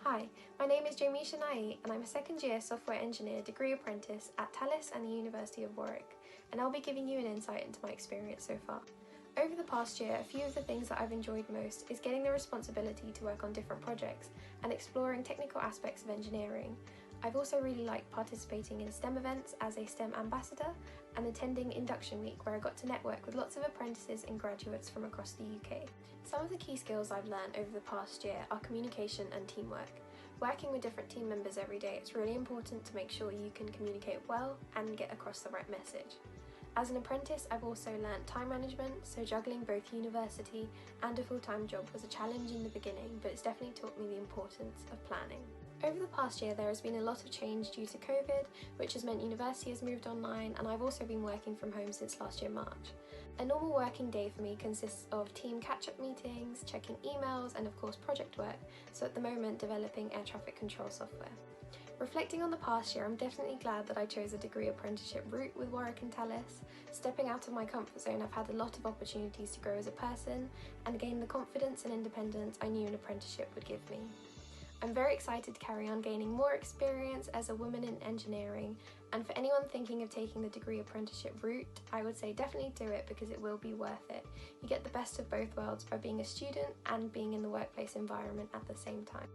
Hi, my name is Jaymisha and I'm a second year software engineer degree apprentice at Thales and the University of Warwick, and I'll be giving you an insight into my experience so far. Over the past year, a few of the things that I've enjoyed most is getting the responsibility to work on different projects and exploring technical aspects of engineering. I've also really liked participating in STEM events as a STEM ambassador and attending Induction Week, where I got to network with lots of apprentices and graduates from across the UK. Some of the key skills I've learned over the past year are communication and teamwork. Working with different team members every day, it's really important to make sure you can communicate well and get across the right message. As an apprentice, I've also learnt time management, so juggling both university and a full-time job was a challenge in the beginning, but it's definitely taught me the importance of planning. Over the past year, there has been a lot of change due to COVID, which has meant university has moved online, and I've also been working from home since last year March. A normal working day for me consists of team catch-up meetings, checking emails, and of course project work, so at the moment developing air traffic control software. Reflecting on the past year, I'm definitely glad that I chose a degree apprenticeship route with Warwick and Thales. Stepping out of my comfort zone, I've had a lot of opportunities to grow as a person and gain the confidence and independence I knew an apprenticeship would give me. I'm very excited to carry on gaining more experience as a woman in engineering, and for anyone thinking of taking the degree apprenticeship route, I would say definitely do it because it will be worth it. You get the best of both worlds by being a student and being in the workplace environment at the same time.